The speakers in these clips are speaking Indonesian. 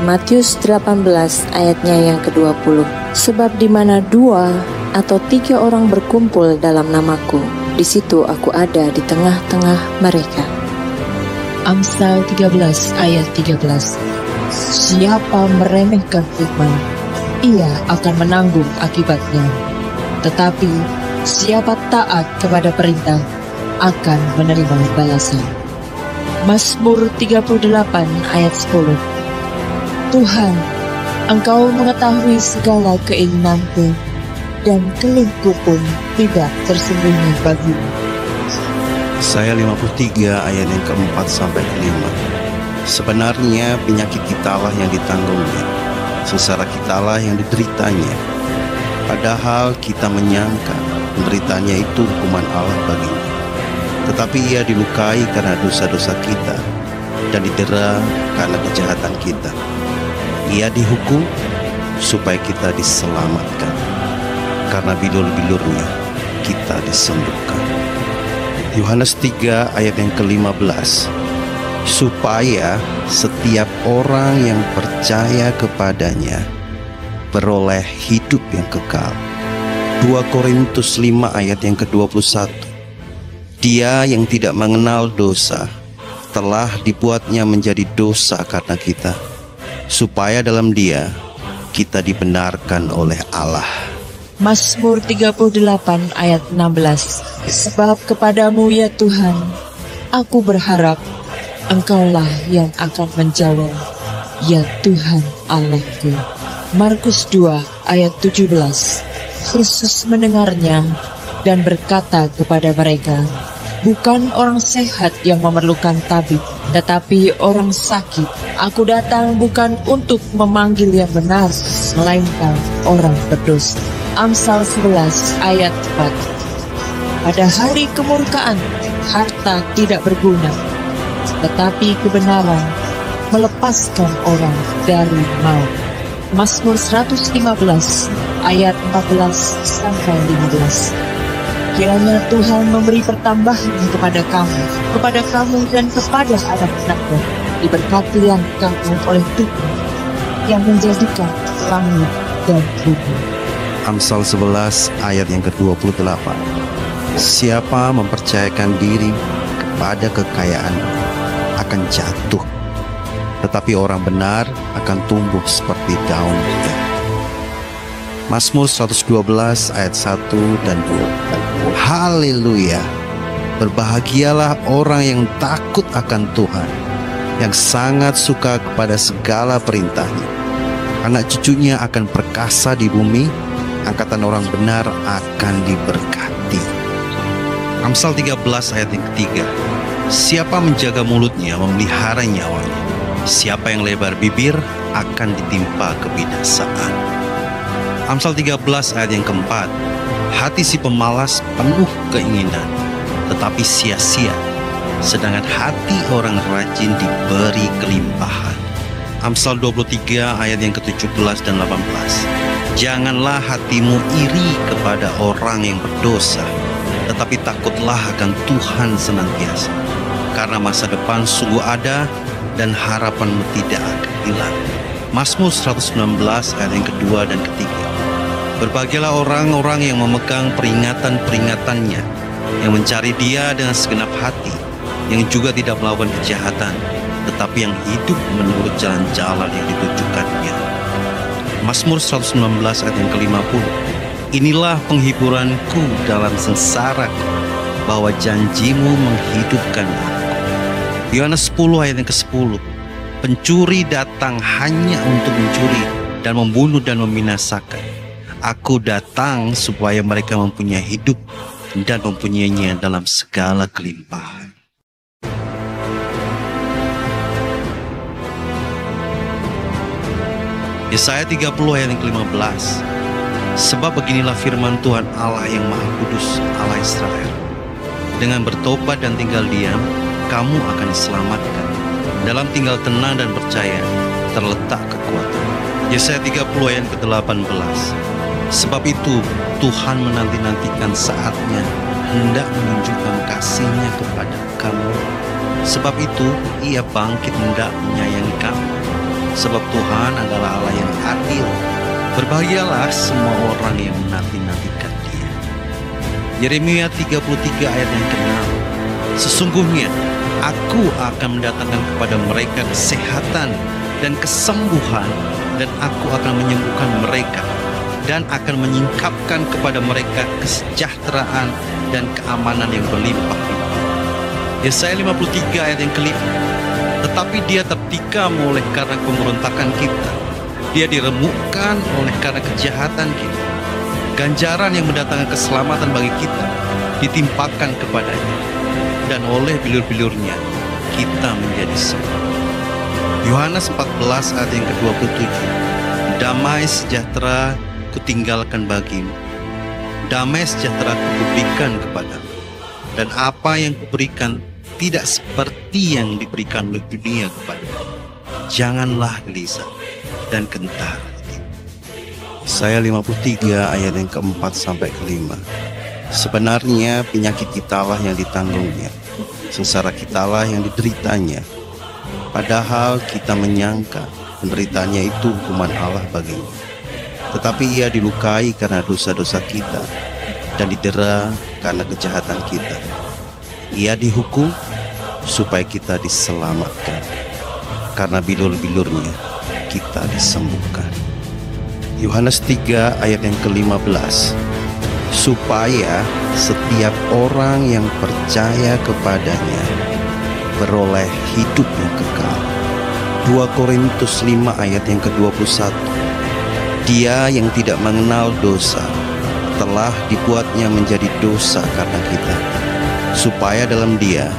Matius 18 ayatnya yang ke-20. Sebab di mana 2 atau 3 orang berkumpul dalam namaku, di situ aku ada di tengah-tengah mereka. Amsal 13 ayat 13. Siapa meremehkan firman, ia akan menanggung akibatnya. Tetapi siapa taat kepada perintah akan menerima balasan. Mazmur 38 ayat 10. Tuhan, Engkau mengetahui segala keinginanku, dan kelingku pun tidak tersembunyi bagimu. Yesaya 53 ayat yang ke-4 sampai ke-5. Sebenarnya penyakit kitalah yang ditanggungnya, sengsara kitalah yang dideritanya. Padahal kita menyangka penderitaannya itu hukuman Allah baginya. Tetapi ia dilukai karena dosa-dosa kita, dan didera karena kejahatan kita. Ia dihukum supaya kita diselamatkan. Karena bilur-bilurnya kita disembuhkan. Yohanes 3 ayat yang ke-15. Supaya setiap orang yang percaya kepadanya beroleh hidup yang kekal. 2 Korintus 5 ayat yang ke-21. Dia yang tidak mengenal dosa telah dibuatnya menjadi dosa karena kita, supaya dalam Dia kita dibenarkan oleh Allah. Mazmur 38 ayat 16. Sebab kepadamu ya Tuhan, aku berharap, Engkaulah yang akan menjawab, ya Tuhan Allahku. Markus 2 ayat 17. Yesus mendengarnya dan berkata kepada mereka, bukan orang sehat yang memerlukan tabib, tetapi orang sakit. Aku datang bukan untuk memanggil yang benar, melainkan orang berdosa. Amsal 11 ayat 4. Pada hari kemurkaan, harta tidak berguna, tetapi kebenaran melepaskan orang dari maut. Mazmur 115 ayat 14 sampai 15. Kiranya Tuhan memberi pertambahan kepada kamu dan kepada anak-anakmu. Diberkatilah kamu oleh Tuhan yang menjadikan langit dan bumi. Amsal 11 ayat yang ke-28. Siapa mempercayakan diri kepada kekayaan akan jatuh, tetapi orang benar akan tumbuh seperti daun hijau. Mazmur 112 ayat 1 dan 2. Haleluya! Berbahagialah orang yang takut akan Tuhan, yang sangat suka kepada segala perintahnya. Anak cucunya akan perkasa di bumi, angkatan orang benar akan diberkati. Amsal 13 ayat yang ketiga. Siapa menjaga mulutnya memelihara nyawanya. Siapa yang lebar bibir akan ditimpa kebinasaan. Amsal 13 ayat yang keempat. Hati si pemalas penuh keinginan, tetapi sia-sia, sedangkan hati orang rajin diberi kelimpahan. Amsal 23 ayat yang ke-17 dan 18. Janganlah hatimu iri kepada orang yang berdosa, tetapi takutlah akan Tuhan senantiasa. Karena masa depan sungguh ada dan harapanmu tidak akan hilang. Mazmur 119 ayat yang kedua dan ketiga. Berbahagialah orang-orang yang memegang peringatan-peringatannya, yang mencari Dia dengan segenap hati, yang juga tidak melakukan kejahatan, tetapi yang hidup menurut jalan-jalan yang ditujukannya. Mazmur 119 ayat yang ke-50. Inilah penghiburanku dalam sengsaraku, bahwa janjimu menghidupkan aku. Yohanes 10 ayat yang ke-10. Pencuri datang hanya untuk mencuri dan membunuh dan membinasakan. Aku datang supaya mereka mempunyai hidup dan mempunyainya dalam segala kelimpahan. Yesaya 30 ayat yang ke-15. Sebab beginilah firman Tuhan Allah yang Maha Kudus, Allah Israel. Dengan bertobat dan tinggal diam, kamu akan diselamatkan. Dalam tinggal tenang dan percaya terletak kekuatan. Yesaya 30 ayat ke-18. Sebab itu Tuhan menanti-nantikan saatnya hendak menunjukkan kasih-Nya kepada kamu. Sebab itu Ia bangkit hendak menyayangi kamu. sebab Tuhan adalah Allah yang adil. Berbahagialah semua orang yang menanti-nantikan Dia. Yeremia 33 ayat yang ke-6. Sesungguhnya Aku akan mendatangkan kepada mereka kesehatan dan kesembuhan, dan Aku akan menyembuhkan mereka, dan akan menyingkapkan kepada mereka kesejahteraan dan keamanan yang berlimpah-limpah. Yesaya 53 ayat yang ke-5. Tetapi dia tertikam oleh karena pemberontakan kita, dia diremukkan oleh karena kejahatan kita. Ganjaran yang mendatangkan keselamatan bagi kita ditimpakan kepadanya, dan oleh bilur-bilurnya kita menjadi sembuh. Yohanes 14 ayat yang ke-27. Damai sejahtera kutinggalkan bagimu, damai sejahtera kuberikan kepadamu, dan apa yang kuberikan tidak seperti yang diberikan oleh dunia kepadamu. Janganlah gelisah dan gentar hati. Yesaya 53 ayat yang ke-4 sampai ke-5. Sebenarnya penyakit kitalah yang ditanggungnya, sengsara kitalah yang dideritanya. Padahal kita menyangka penderitaannya itu hukuman Allah baginya. Tetapi ia dilukai karena dosa-dosa kita, dan didera karena kejahatan kita. Ia dihukum supaya kita diselamatkan. Karena bilur-bilurnya kita disembuhkan. Yohanes 3 ayat yang ke-15. Supaya setiap orang yang percaya kepadanya beroleh hidup yang kekal. 2 Korintus 5 ayat yang ke-21. Dia yang tidak mengenal dosa telah dibuatnya menjadi dosa karena kita, supaya dalam Dia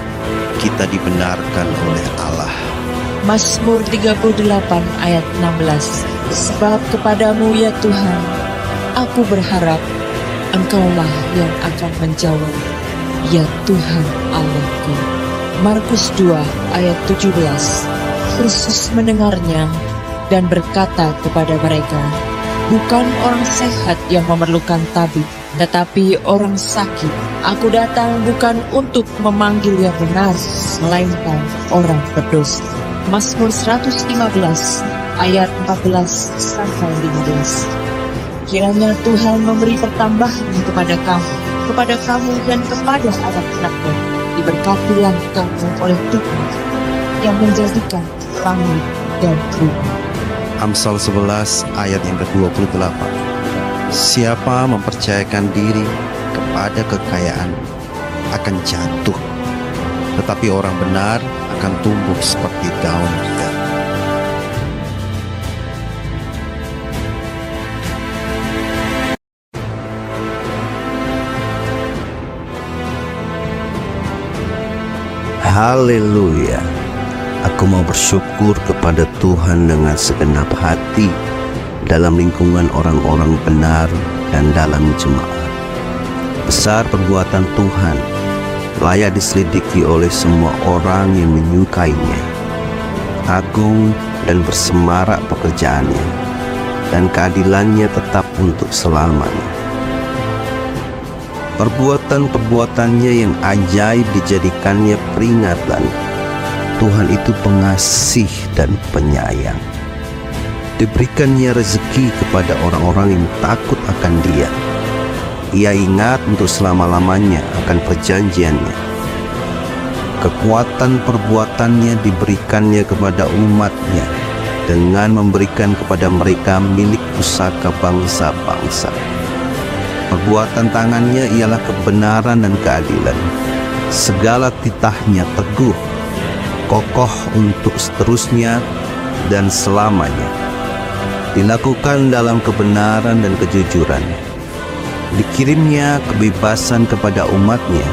kita dibenarkan oleh Allah. Mazmur 38 ayat 16. Sebab kepadamu ya Tuhan, aku berharap, Engkaulah yang akan menjawab, ya Tuhan Allahku. Markus 2 ayat 17. Yesus mendengarnya dan berkata kepada mereka, bukan orang sehat yang memerlukan tabib, tetapi orang sakit. Aku datang bukan untuk memanggil yang benar, melainkan orang berdosa. Mazmur 115 ayat 14 sampai 15. Kiranya Tuhan memberi pertambahan kepada kamu dan kepada anak-anakmu. Diberkatilah kamu oleh Tuhan yang menjadikan langit dan bumi. Amsal 11 ayat yang ke-28. Siapa mempercayakan diri kepada kekayaan akan jatuh, tetapi orang benar akan tumbuh seperti daun liar. Haleluya. Aku mau bersyukur kepada Tuhan dengan segenap hati dalam lingkungan orang-orang benar dan dalam jemaat. Besar perbuatan Tuhan, layak diselidiki oleh semua orang yang menyukainya. Agung dan bersemarak pekerjaannya, dan keadilannya tetap untuk selamanya. Perbuatan-perbuatannya yang ajaib dijadikannya peringatan. Tuhan itu pengasih dan penyayang. Diberikannya rezeki kepada orang-orang yang takut akan Dia. Ia ingat untuk selama-lamanya akan perjanjiannya. Kekuatan perbuatannya diberikannya kepada umatnya dengan memberikan kepada mereka milik pusaka bangsa-bangsa. Perbuatan tangannya ialah kebenaran dan keadilan. Segala titahnya teguh, kokoh untuk seterusnya dan selamanya. Dilakukan dalam kebenaran dan kejujuran. Dikirimnya kebebasan kepada umatnya.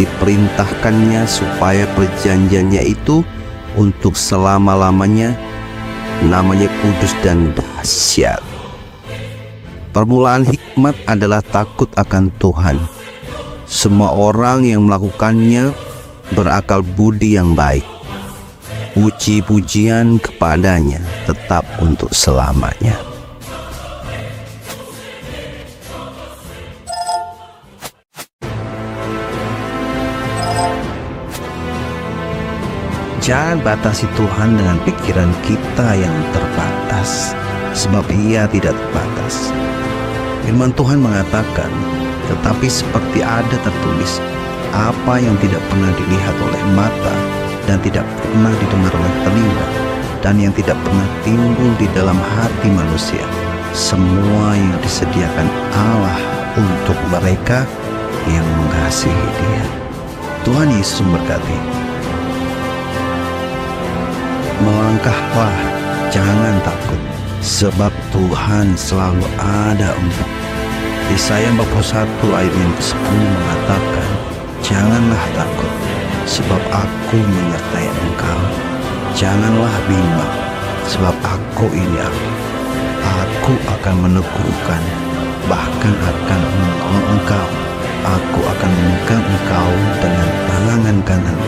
Diperintahkannya supaya perjanjiannya itu untuk selama-lamanya. Namanya kudus dan dahsyat. Permulaan hikmat adalah takut akan Tuhan. Semua orang yang melakukannya berakal budi yang baik. Puji-pujian kepadanya tetap untuk selamanya. Jangan batasi Tuhan dengan pikiran kita yang terbatas, sebab Ia tidak terbatas. Firman Tuhan mengatakan, tetapi seperti ada tertulis, apa yang tidak pernah dilihat oleh mata dan tidak pernah didengar oleh telinga dan yang tidak pernah timbul di dalam hati manusia, semua yang disediakan Allah untuk mereka yang mengasihi Dia. Tuhan Yesus memberkati. Melangkahlah, jangan takut, sebab Tuhan selalu ada untuk. Yesaya 41 ayat yang ke-10 mengatakan, janganlah takut, sebab aku menyertai engkau. Janganlah bimbang, sebab aku ini aku. Aku akan meneguhkan, bahkan akan menolong engkau. Aku akan memegang engkau dengan tangan kanan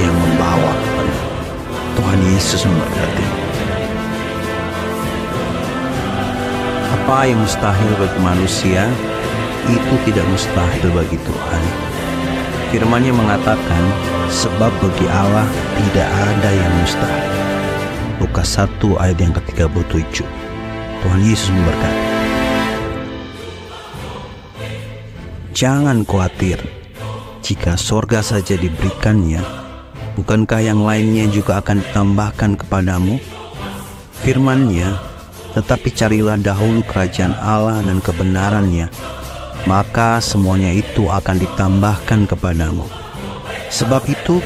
yang membawa kepada. Tuhan Yesus memberkati. Apa yang mustahil bagi manusia, itu tidak mustahil bagi Tuhan. Firman-Nya mengatakan, sebab bagi Allah tidak ada yang mustahil. Lukas 1 ayat yang ke-37. Tuhan Yesus memberkati. Jangan khawatir, jika sorga saja diberikannya, bukankah yang lainnya juga akan ditambahkan kepadamu? Firman-Nya, tetapi carilah dahulu kerajaan Allah dan kebenaran-Nya, maka semuanya itu akan ditambahkan kepadamu. Sebab itu,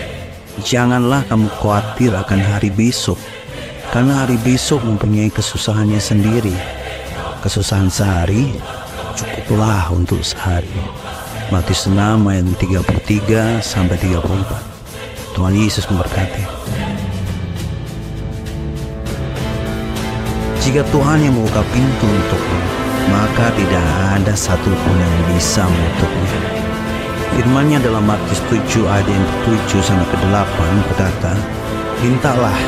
janganlah kamu khawatir akan hari besok, karena hari besok mempunyai kesusahannya sendiri. Kesusahan sehari cukuplah untuk sehari. Matius 6 ayat 33 sampai 34. Tuhan Yesus memberkati. Jika Tuhan yang membuka pintu untukmu, maka tidak ada satupun yang bisa menutupnya. Firman-Nya dalam Matius 7 ayat yang ke-7 sampai ke-8 berkata, mintalah,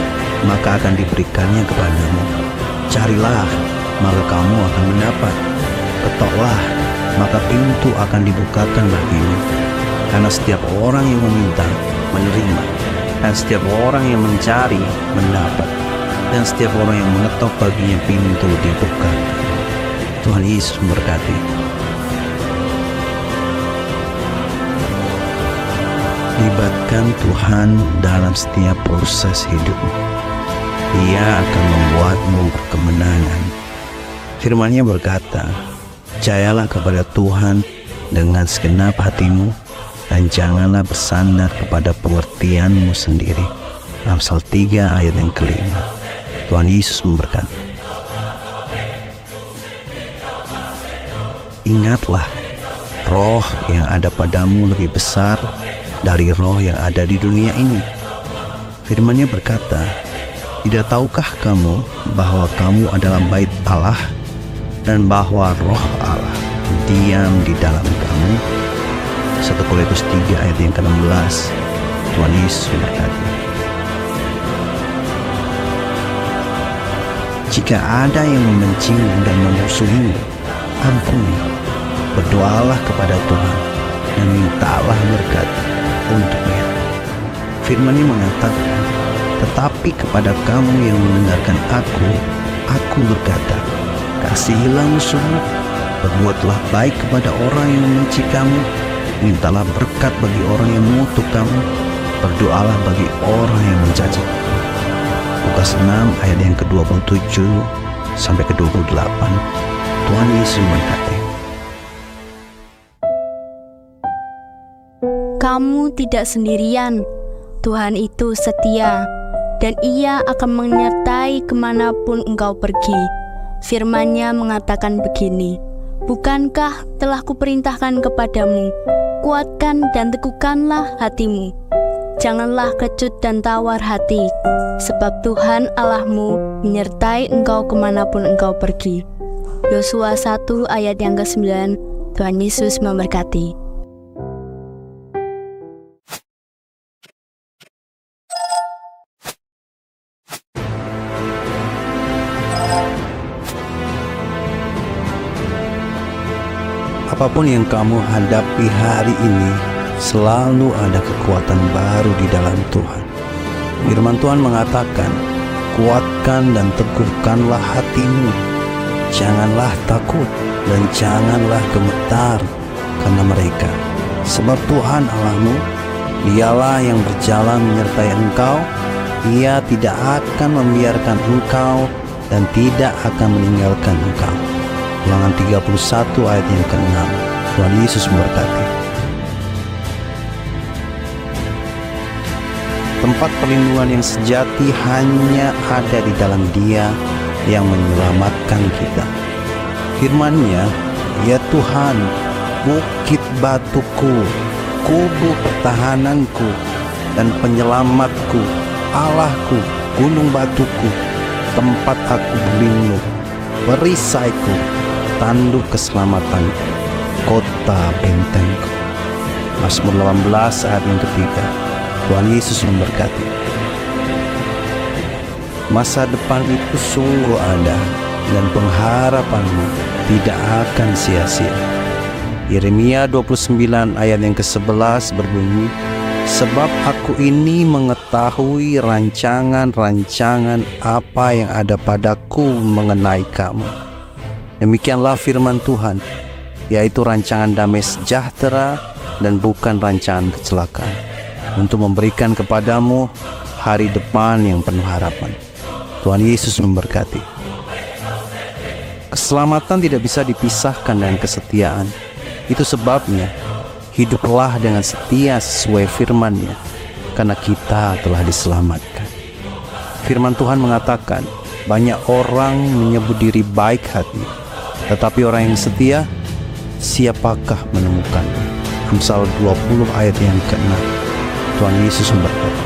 maka akan diberikannya kepadamu. Carilah, maka kamu akan mendapat. Ketoklah, maka pintu akan dibukakan bagimu. Karena setiap orang yang meminta, menerima. Dan setiap orang yang mencari, mendapat. Dan setiap orang yang mengetok baginya pintu dibuka. Tuhan Yesus memberkati. Libatkan Tuhan dalam setiap proses hidupmu. Dia akan membuatmu berkemenangan. Firman-Nya berkata, percayalah kepada Tuhan dengan segenap hatimu dan janganlah bersandar kepada pengertianmu sendiri. Amsal 3 ayat yang ke-5. Tuhan Yesus memberkati. Ingatlah, roh yang ada padamu lebih besar dari roh yang ada di dunia ini. Firman-Nya berkata, tidak tahukah kamu bahwa kamu adalah bait Allah dan bahwa roh Allah diam di dalam kamu? 1 Korintus 3 ayat yang ke-16. Tuhan Yesus memberkati. Jika ada yang membencimu dan memusuhimu, ampuni. Berdoalah kepada Tuhan dan mintalah berkat untuknya. Firman-Nya mengatakan, tetapi kepada kamu yang mendengarkan aku berkata, kasihilah musuhmu, berbuatlah baik kepada orang yang membenci kamu, mintalah berkat bagi orang yang mengutuk kamu, berdoalah bagi orang yang mencaci kamu. Lukas 6 ayat yang ke-27 sampai ke-28. Tuhan Yesus memberkati. Kamu tidak sendirian, Tuhan itu setia, dan Ia akan menyertai kemanapun engkau pergi. Firman-Nya mengatakan begini, bukankah telah kuperintahkan kepadamu, kuatkan dan teguhkanlah hatimu. Janganlah kecut dan tawar hati, sebab Tuhan Allahmu menyertai engkau kemanapun engkau pergi. Yosua 1 ayat yang ke-9. Tuhan Yesus memberkati. Apapun yang kamu hadapi hari ini, selalu ada kekuatan baru di dalam Tuhan. Firman Tuhan mengatakan, kuatkan dan teguhkanlah hatimu. Janganlah takut dan janganlah gemetar karena mereka. Sebab Tuhan Allahmu, Dialah yang berjalan menyertai engkau. Ia tidak akan membiarkan engkau dan tidak akan meninggalkan engkau. Ulangan 31 ayat yang ke-6. Tuhan Yesus memberkati. Tempat perlindungan yang sejati hanya ada di dalam Dia yang menyelamatkan kita. Firman-Nya, ya Tuhan, bukit batuku, kubu pertahananku dan penyelamatku, Allahku, gunung batuku, tempat aku berlindung, perisaiku, tanduk keselamatanku, kota bentengku. Mazmur 18 ayat yang ketiga. Tuhan Yesus memberkati. Masa depan itu sungguh ada dan pengharapanmu tidak akan sia-sia. Yeremia 29 ayat yang ke-11 berbunyi, sebab aku ini mengetahui rancangan-rancangan apa yang ada padaku mengenai kamu. Demikianlah firman Tuhan, yaitu rancangan damai sejahtera dan bukan rancangan kecelakaan, untuk memberikan kepadamu hari depan yang penuh harapan. Tuhan Yesus memberkati. Keselamatan tidak bisa dipisahkan dengan kesetiaan. Itu sebabnya hiduplah dengan setia sesuai firman-Nya, karena kita telah diselamatkan. Firman Tuhan mengatakan, banyak orang menyebut diri baik hati, tetapi orang yang setia, siapakah menemukannya? Amsal 20 ayat yang ke-6. Tuhan Yesus memberkati.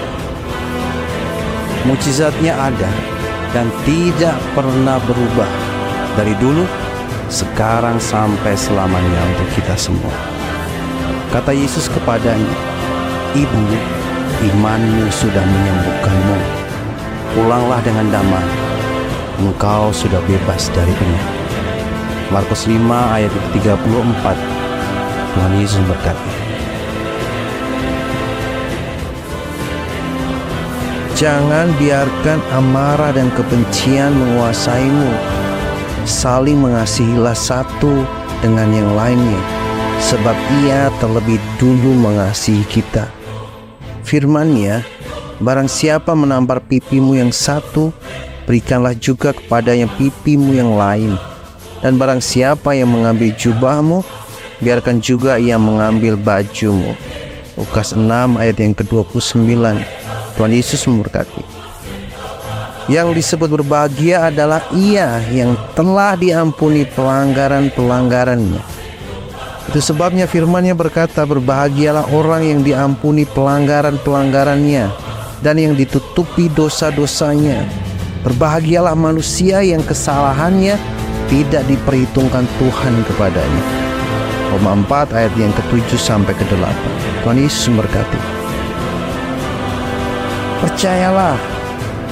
Mukjizatnya ada dan tidak pernah berubah dari dulu, sekarang sampai selamanya untuk kita semua. Kata Yesus kepadanya, ibu, imanmu sudah menyembuhkanmu. Pulanglah dengan damai, engkau sudah bebas dari penyakit. Markus 5 ayat 34. Tuhan Yesus berkata, jangan biarkan amarah dan kebencian menguasaimu. Saling mengasihilah satu dengan yang lainnya, sebab Ia terlebih dulu mengasihi kita. Firman-Nya, barang siapa menampar pipimu yang satu, berikanlah juga kepadanya pipimu yang lain. Dan barang siapa yang mengambil jubahmu, biarkan juga ia mengambil bajumu. Lukas 6 ayat yang ke-29. Tuhan Yesus memberkati. Yang disebut berbahagia adalah ia yang telah diampuni pelanggaran-pelanggarannya. Itu sebabnya firman-Nya berkata, berbahagialah orang yang diampuni pelanggaran-pelanggarannya dan yang ditutupi dosa-dosanya. Berbahagialah manusia yang kesalahannya tidak diperhitungkan Tuhan kepadanya. Roma 4 ayat yang ke-7 sampai ke-8. Tuhan Yesus memberkati. Percayalah,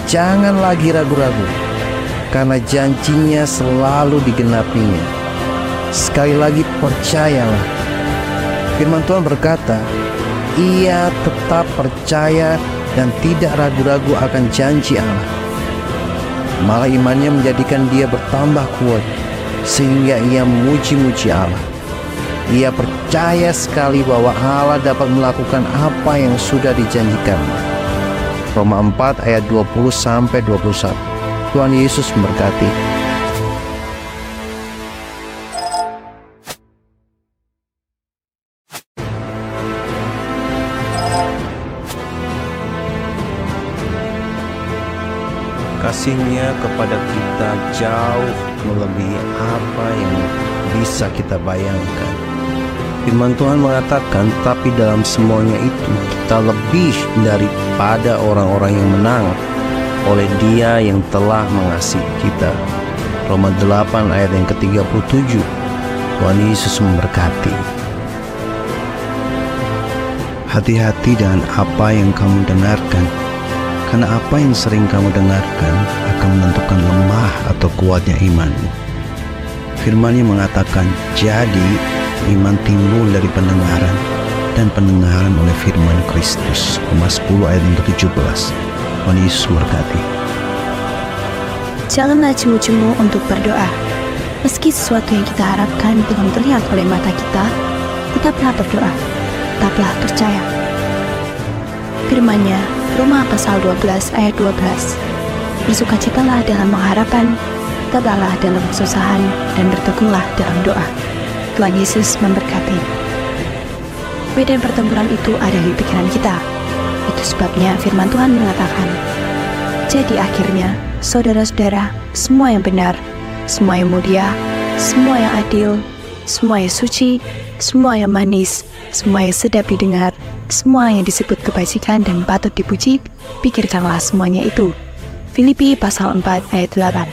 jangan lagi ragu-ragu, karena janjinya selalu digenapinya. Sekali lagi percayalah. Firman Tuhan berkata, ia tetap percaya dan tidak ragu-ragu akan janji Allah. Malah imannya menjadikan dia bertambah kuat, sehingga ia memuji-muji Allah. Ia percaya sekali bahwa Allah dapat melakukan apa yang sudah dijanjikan. Roma 4 ayat 20 sampai 21. Tuhan Yesus memberkati. Kasih-Nya kepada kita jauh melebihi apa yang bisa kita bayangkan. Firman Tuhan mengatakan, tapi dalam semuanya itu kita lebih daripada orang-orang yang menang oleh Dia yang telah mengasihi kita. Roma 8 ayat yang ke-37. Tuhan Yesus memberkati. Hati-hati dengan apa yang kamu dengarkan, karena apa yang sering kamu dengarkan akan menentukan lemah atau kuatnya imanmu. Firman-Nya mengatakan, jadi iman timbul dari pendengaran, dan pendengaran oleh firman Kristus. Roma 10 ayat yang ke-17. Tuhan Yesus memberkati. Janganlah jemu-jemu untuk berdoa. Meski sesuatu yang kita harapkan belum terlihat oleh mata kita, tetaplah berdoa, tetaplah percaya. Firman-Nya, Roma pasal 12 ayat 12. Bersukacitalah dalam pengharapan, tabahlah dalam kesusahan, dan bertekunlah dalam doa. Tuhan Yesus memberkati. Medan pertempuran itu ada di pikiran kita. Itu sebabnya firman Tuhan mengatakan, jadi akhirnya, saudara-saudara, semua yang benar, semua yang mulia, semua yang adil, semua yang suci, semua yang manis, semua yang sedap didengar, semua yang disebut kebajikan dan patut dipuji, pikirkanlah semuanya itu. Filipi pasal 4 ayat 8.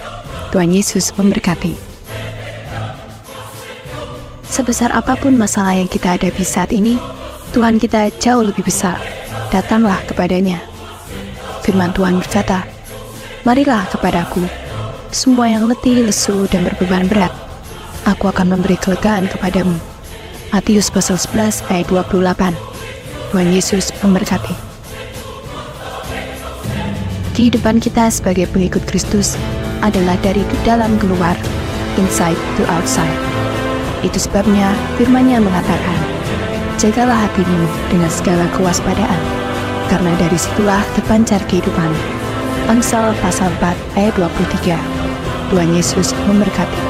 Tuhan Yesus memberkati. Sebesar apapun masalah yang kita hadapi saat ini, Tuhan kita jauh lebih besar. Datanglah kepadanya. Firman Tuhan berkata, marilah kepadaku, semua yang letih, lesu, dan berbeban berat. Aku akan memberi kelegaan kepadamu. Matius pasal 11 ayat 28. Tuhan Yesus memberkati. Kehidupan kita sebagai pengikut Kristus adalah dari dalam keluar, inside to outside. Itu sebabnya firman-Nya mengatakan, jagalah hatimu dengan segala kewaspadaan, karena dari situlah terpancar kehidupan. Amsal pasal 4 ayat 23. Tuhan Yesus memberkati.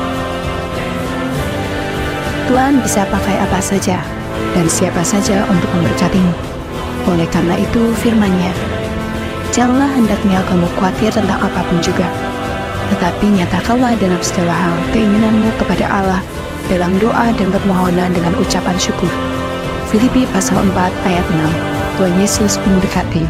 Tuhan bisa pakai apa saja dan siapa saja untuk memberkatimu. Oleh karena itu firman-Nya, janganlah hendaknya kamu khawatir tentang apapun juga, tetapi nyatakanlah dalam segala hal keinginanmu kepada Allah dalam doa dan permohonan dengan ucapan syukur. Filipi pasal 4 ayat 6. Tuhan Yesus memberkati.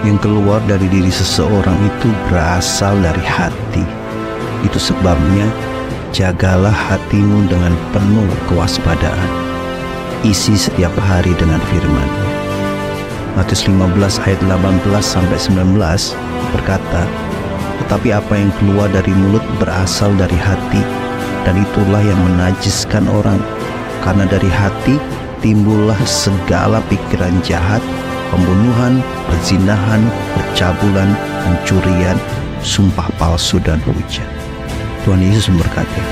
Yang keluar dari diri seseorang itu berasal dari hati. Itu sebabnya jagalah hatimu dengan penuh kewaspadaan. Isi setiap hari dengan firman-Nya. Matius 15 ayat 18-19 berkata, tetapi apa yang keluar dari mulut berasal dari hati, dan itulah yang menajiskan orang. Karena dari hati timbullah segala pikiran jahat, pembunuhan, perzinahan, percabulan, pencurian, sumpah palsu, dan hujat. Tuhan Yesus memberkati.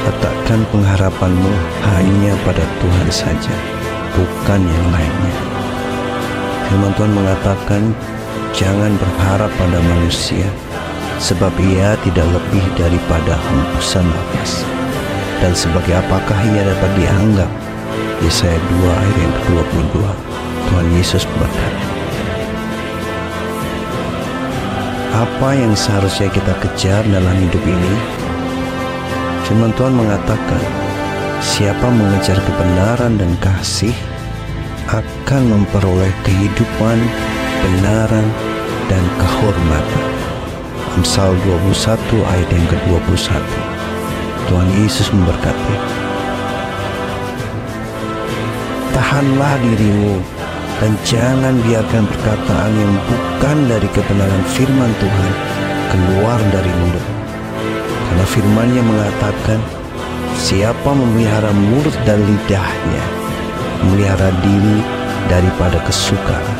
Letakkan pengharapanmu hanya pada Tuhan saja, bukan yang lainnya. Firman Tuhan mengatakan, jangan berharap pada manusia, sebab ia tidak lebih daripada hembusan napas. Dan sebagai apakah ia dapat dianggap? Yesaya 2 ayat yang ke-22. Tuhan Yesus berkata, apa yang seharusnya kita kejar dalam hidup ini? Firman Tuhan mengatakan, siapa mengejar kebenaran dan kasih akan memperoleh kehidupan, kebenaran, dan kehormatan. Amsal 21 ayat yang ke-21. Tuhan Yesus memberkati. Tahanlah dirimu dan jangan biarkan perkataan yang bukan dari kebenaran firman Tuhan keluar dari mulut. Karena firman-Nya mengatakan, siapa memelihara mulut dan lidahnya, memelihara diri daripada kesukaan.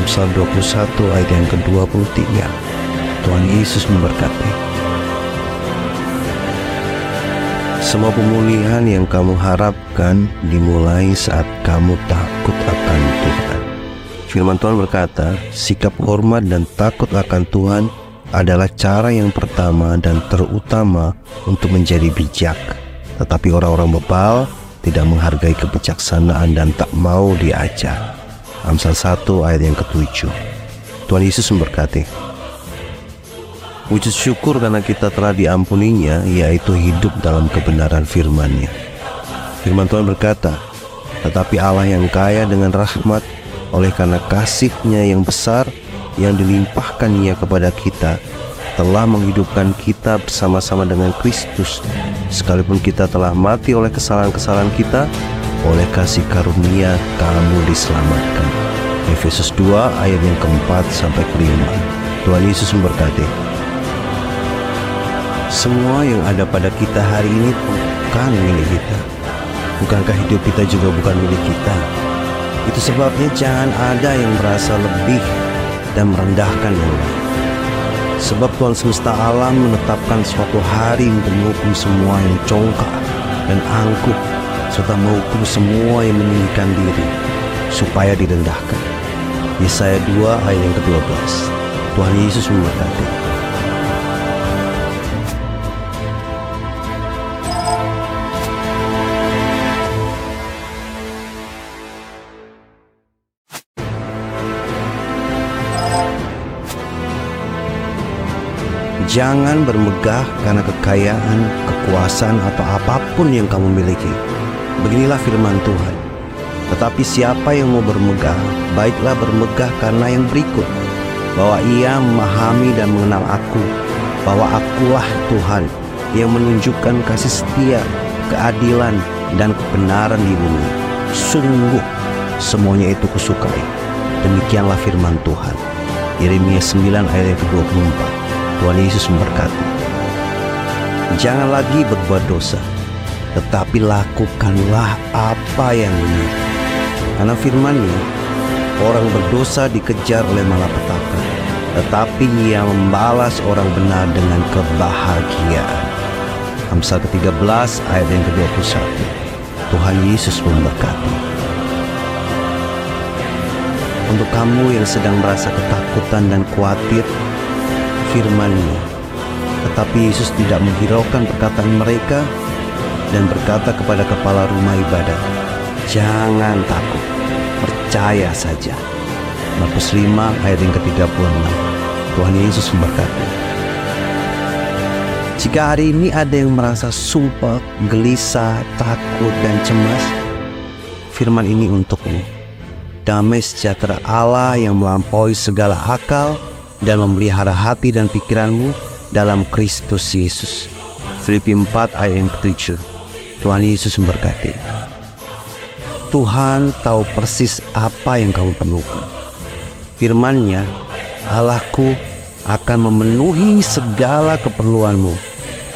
Amsal 21 ayat yang ke-23. Tuhan Yesus memberkati. Semua pemulihan yang kamu harapkan dimulai saat kamu takut akan Tuhan. Firman Tuhan berkata, sikap hormat dan takut akan Tuhan adalah cara yang pertama dan terutama untuk menjadi bijak. Tetapi orang-orang bebal tidak menghargai kebijaksanaan dan tak mau diajar. Amsal 1 ayat yang ke-7. Tuhan Yesus memberkati. Wujud syukur karena kita telah diampuninya, yaitu hidup dalam kebenaran firman-Nya. Firman Tuhan berkata, tetapi Allah yang kaya dengan rahmat, oleh karena kasih-Nya yang besar yang dilimpahkan-Nya kepada kita, telah menghidupkan kita bersama-sama dengan Kristus, sekalipun kita telah mati oleh kesalahan-kesalahan kita, oleh kasih karunia kamu diselamatkan. Efesus 2 ayat yang keempat sampai kelima. Tuhan Yesus memberkati. Semua yang ada pada kita hari ini bukan milik kita. Bukankah hidup kita juga bukan milik kita? Itu sebabnya jangan ada yang merasa lebih dan merendahkan yang lain. Sebab Tuhan semesta alam menetapkan suatu hari untuk menghukum semua yang congkak dan angkuh, serta menghukum semua yang meninggikan diri, supaya direndahkan. Yesaya 2 ayat yang ke-12. Tuhan Yesus memberkati. Jangan bermegah karena kekayaan, kekuasaan, atau apapun yang kamu miliki. Beginilah firman Tuhan. Tetapi siapa yang mau bermegah, baiklah bermegah karena yang berikut, bahwa ia memahami dan mengenal aku, bahwa akulah Tuhan yang menunjukkan kasih setia, keadilan, dan kebenaran di bumi. Sungguh semuanya itu kusukai. Demikianlah firman Tuhan. Yeremia 9 ayat yang ke-24. Tuhan Yesus memberkati. Jangan lagi berbuat dosa, tetapi lakukanlah apa yang benar. Karena firman-Nya, orang berdosa dikejar oleh malapetaka, tetapi Ia membalas orang benar dengan kebahagiaan. Amsal ke-13 ayat yang ke-21. Tuhan Yesus memberkati. Untuk kamu yang sedang merasa ketakutan dan khawatir, firman-Nya, tetapi Yesus tidak menghiraukan perkataan mereka dan berkata kepada kepala rumah ibadat, "Jangan takut, percaya saja." Markus 5 ayat yang ke-36. Tuhan Yesus memberkati. Jika hari ini ada yang merasa sumpah, gelisah, takut, dan cemas, firman ini untukmu. Damai sejahtera Allah yang melampaui segala akal dan memelihara hati dan pikiranmu dalam Kristus Yesus. Filipi 4 ayat yang ke-7. Tuhan Yesus memberkati. Tuhan tahu persis apa yang kamu perlukan. Firman-Nya, Allahku akan memenuhi segala keperluanmu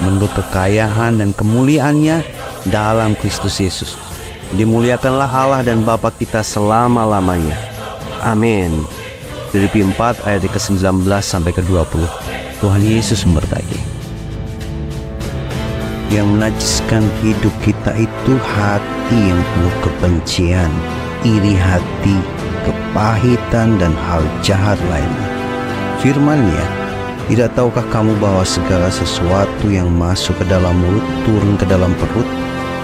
menurut kekayaan dan kemuliaan-Nya dalam Kristus Yesus. Dimuliakanlah Allah dan Bapa kita selama-lamanya. Amin. Filipi 4 ayat ke-19 sampai ke-20. Tuhan Yesus memberkati. Yang menajiskan hidup kita itu hati yang penuh kebencian, iri hati, kepahitan, dan hal jahat lainnya. Firman-Nya, tidak tahukah kamu bahwa segala sesuatu yang masuk ke dalam mulut turun ke dalam perut,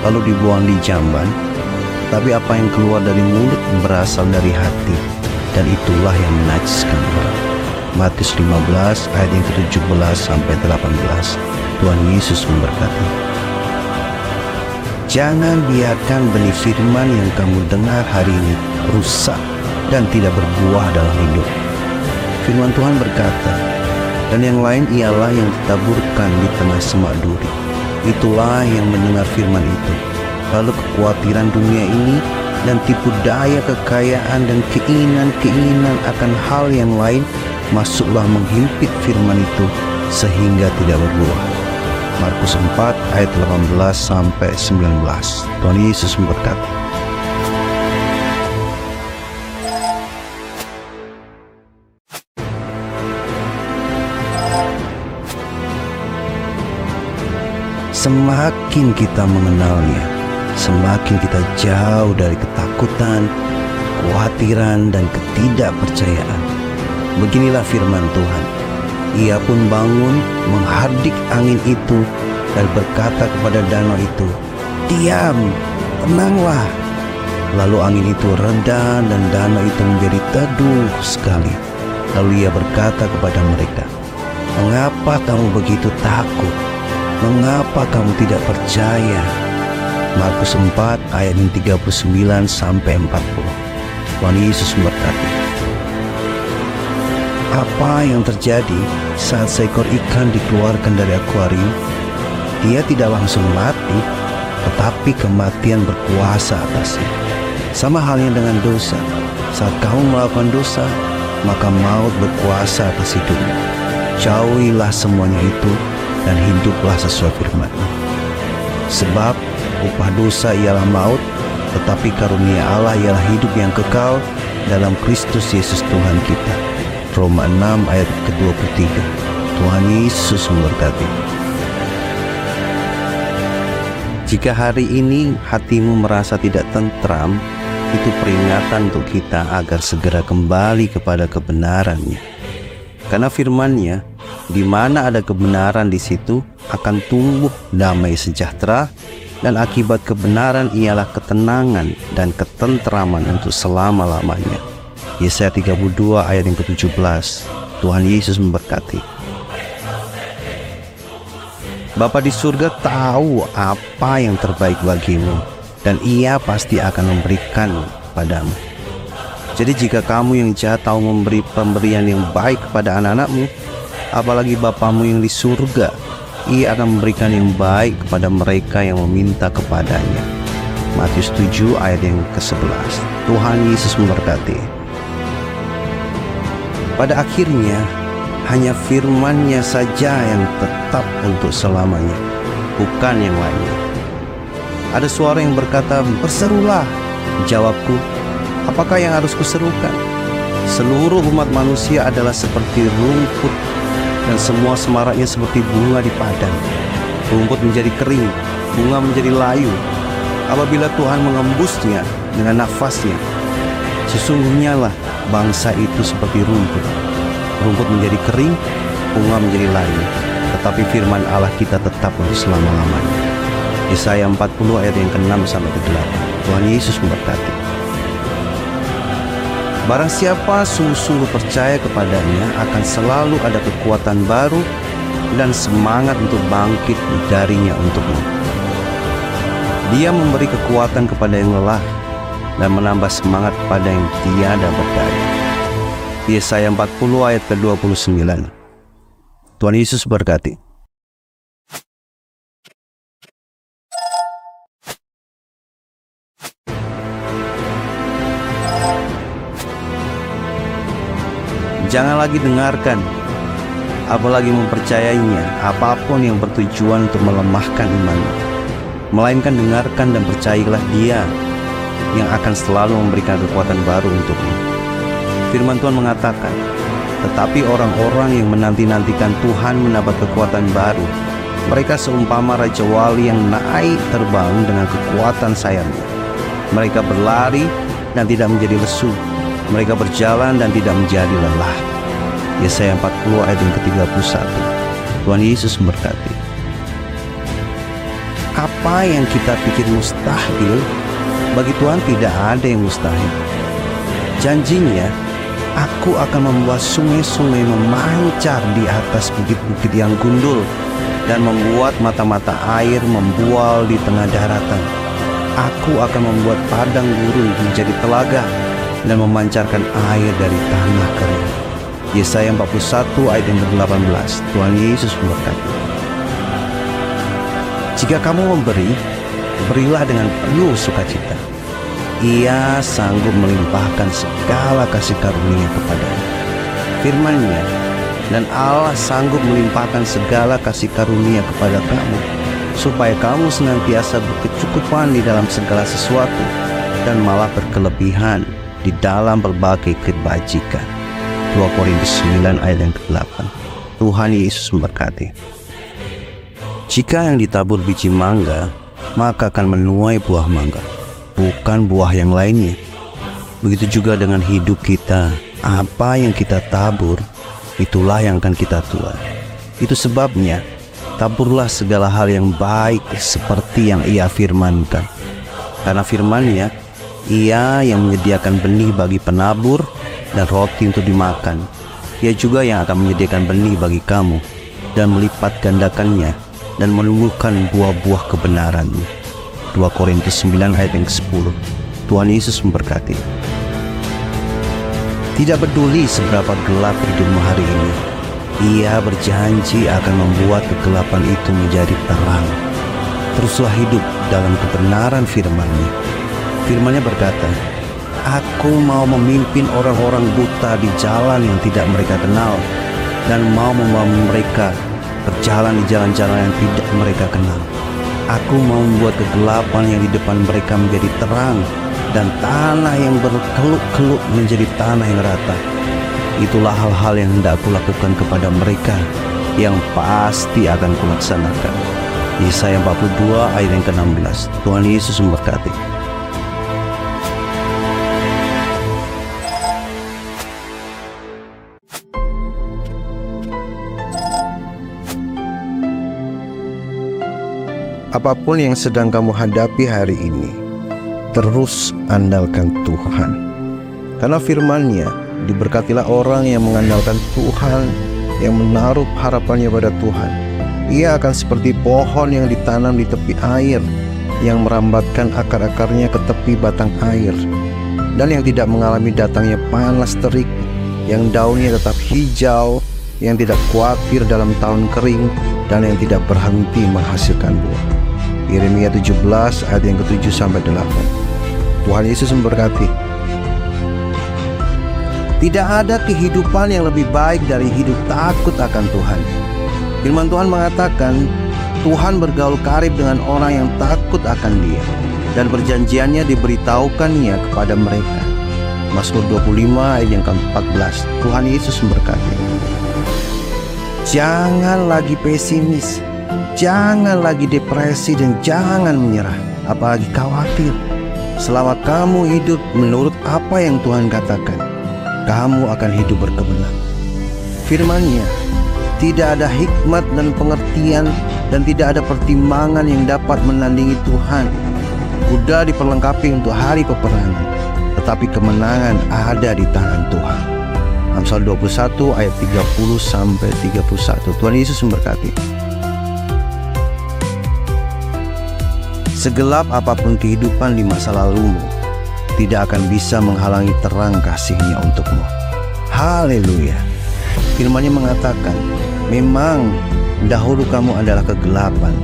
lalu dibuang di jamban? Tapi apa yang keluar dari mulut berasal dari hati, dan itulah yang menajiskan orang. Matius 15 ayat yang ke-17 sampai 18. Tuhan Yesus memberkati. Jangan biarkan benih firman yang kamu dengar hari ini rusak dan tidak berbuah dalam hidup. Firman Tuhan berkata, dan yang lain ialah yang ditaburkan di tengah semak duri. Itulah yang mendengar firman itu, lalu kekhawatiran dunia ini dan tipu daya kekayaan dan keinginan-keinginan akan hal yang lain masuklah menghimpit firman itu sehingga tidak berbuah. Markus 4 ayat 18 sampai 19. Tuhan Yesus memberkati. Semakin kita mengenal-Nya, semakin kita jauh dari ketakutan, kekhawatiran, dan ketidakpercayaan. Beginilah firman Tuhan. Ia pun bangun menghardik angin itu dan berkata kepada danau itu, "Diam, tenanglah." Lalu angin itu reda dan danau itu menjadi teduh sekali. Lalu ia berkata kepada mereka, "Mengapa kamu begitu takut? Mengapa kamu tidak percaya?" Markus 4 ayat 39 sampai 40. Tuhan Yesus memberkati. Apa yang terjadi saat seekor ikan dikeluarkan dari akuarium? Dia tidak langsung mati, tetapi kematian berkuasa atasnya. Sama halnya dengan dosa. Saat kamu melakukan dosa, maka maut berkuasa atas hidupmu. Jauhilah semuanya itu dan hiduplah sesuai firman-Nya. Sebab upah dosa ialah maut, tetapi karunia Allah ialah hidup yang kekal dalam Kristus Yesus Tuhan kita. Roma 6 ayat ke-23. Tuhan Yesus memberkati. Jika hari ini hatimu merasa tidak tentram, itu peringatan untuk kita agar segera kembali kepada kebenaran-Nya. Karena firman-Nya, di mana ada kebenaran di situ akan tumbuh damai sejahtera, dan akibat kebenaran ialah ketenangan dan ketentraman untuk selama-lamanya. Yesaya 32 ayat yang ke-17. Tuhan Yesus memberkati. Bapa di surga tahu apa yang terbaik bagimu, dan Ia pasti akan memberikan padamu. Jadi jika kamu yang jahat tahu memberi pemberian yang baik kepada anak-anakmu, apalagi Bapamu yang di surga, Ia akan memberikan yang baik kepada mereka yang meminta kepadanya. Matius 7 ayat yang ke-11. Tuhan Yesus memberkati. Pada akhirnya, hanya firman-Nya saja yang tetap untuk selamanya, bukan yang lainnya. Ada suara yang berkata, "Berserulah." Jawabku, apakah yang harus kuserukan? Seluruh umat manusia adalah seperti rumput, dan semua semaraknya seperti bunga di padang. Rumput menjadi kering, bunga menjadi layu, apabila Tuhan mengembusnya dengan nafas-Nya. Sesungguhnya lah bangsa itu seperti rumput. Rumput menjadi kering, bunga menjadi layu, tetapi firman Allah kita tetap untuk selama-lamanya. Yesaya 40 ayat yang ke-6 sampai ke-8. Tuhan Yesus memberkati. Barang siapa sungguh-sungguh percaya kepadanya, akan selalu ada kekuatan baru dan semangat untuk bangkit darinya untukmu. Dia memberi kekuatan kepada yang lelah dan menambah semangat kepada yang tiada berdaya. Yesaya 40 ayat ke-29. Tuhan Yesus berkati. Jangan lagi dengarkan, apalagi mempercayainya, apapun yang bertujuan untuk melemahkan imanmu. Melainkan dengarkan dan percayailah Dia yang akan selalu memberikan kekuatan baru untukmu. Firman Tuhan mengatakan, tetapi orang-orang yang menanti-nantikan Tuhan mendapat kekuatan baru. Mereka seumpama Raja Wali yang naik terbang dengan kekuatan sayapnya. Mereka berlari dan tidak menjadi lesu. Mereka berjalan dan tidak menjadi lelah. Yesaya 40 ayat yang ke-31. Tuhan Yesus memberkati. Apa yang kita pikir mustahil, bagi Tuhan tidak ada yang mustahil. Janjinya, Aku akan membuat sungai-sungai memancar di atas bukit-bukit yang gundul, dan membuat mata-mata air membual di tengah daratan. Aku akan membuat padang gurun menjadi telaga, dan memancarkan air dari tanah kering. Yesaya 41 ayat yang ke-18. Tuhan Yesus memberkati. Jika kamu memberi, berilah dengan penuh sukacita. Ia sanggup melimpahkan segala kasih karunia kepadanya. Firman-Nya, dan Allah sanggup melimpahkan segala kasih karunia kepada kamu, supaya kamu senantiasa berkecukupan di dalam segala sesuatu, dan malah berkelebihan di dalam berbagai kebajikan. 2 Korintus 9 ayat yang ke-8. Tuhan Yesus memberkati. Jika yang ditabur biji mangga, maka akan menuai buah mangga, bukan buah yang lainnya. Begitu juga dengan hidup kita. Apa yang kita tabur, itulah yang akan kita tuai. Itu sebabnya, taburlah segala hal yang baik seperti yang Ia firmankan. Karena firman-Nya, Ia yang menyediakan benih bagi penabur dan roti untuk dimakan. Ia juga yang akan menyediakan benih bagi kamu dan melipat gandakannya dan menumbuhkan buah-buah kebenaran. 2 Korintus 9 ayat yang ke-10. Tuhan Yesus memberkati. Tidak peduli seberapa gelap hidupmu hari ini, Ia berjanji akan membuat kegelapan itu menjadi terang. Teruslah hidup dalam kebenaran firman-Nya. Firman-Nya berkata, Aku mau memimpin orang-orang buta di jalan yang tidak mereka kenal, dan mau membawa mereka berjalan di jalan-jalan yang tidak mereka kenal. Aku mau membuat kegelapan yang di depan mereka menjadi terang, dan tanah yang berkeluk-keluk menjadi tanah yang rata. Itulah hal-hal yang hendak aku lakukan kepada mereka, yang pasti akan kulaksanakan. Yesaya 42 ayat yang ke-16. Tuhan Yesus memberkati. Apapun yang sedang kamu hadapi hari ini, terus andalkan Tuhan. Karena firman-Nya, diberkatilah orang yang mengandalkan Tuhan, yang menaruh harapannya pada Tuhan. Ia akan seperti pohon yang ditanam di tepi air, yang merambatkan akar-akarnya ke tepi batang air, dan yang tidak mengalami datangnya panas terik, yang daunnya tetap hijau, yang tidak khawatir dalam tahun kering, dan yang tidak berhenti menghasilkan buah. Yeremia 17 ayat yang ke-7 sampai 8. Tuhan Yesus memberkati. Tidak ada kehidupan yang lebih baik dari hidup takut akan Tuhan. Firman Tuhan mengatakan, Tuhan bergaul karib dengan orang yang takut akan Dia, dan perjanjiannya diberitahukannya kepada mereka. Mazmur 25 ayat yang ke-14. Tuhan Yesus memberkati. Jangan lagi pesimis, jangan lagi depresi, dan jangan menyerah, apalagi khawatir. Selama kamu hidup menurut apa yang Tuhan katakan, kamu akan hidup berkemenangan. Firman-Nya, tidak ada hikmat dan pengertian, dan tidak ada pertimbangan yang dapat menandingi Tuhan. Kuda diperlengkapi untuk hari peperangan, tetapi kemenangan ada di tangan Tuhan. Amsal 21 ayat 30 sampai 31. Tuhan Yesus memberkati. Segelap apapun kehidupan di masa lalumu, tidak akan bisa menghalangi terang kasih-Nya untukmu. Haleluya. Firman-Nya mengatakan, memang dahulu kamu adalah kegelapan,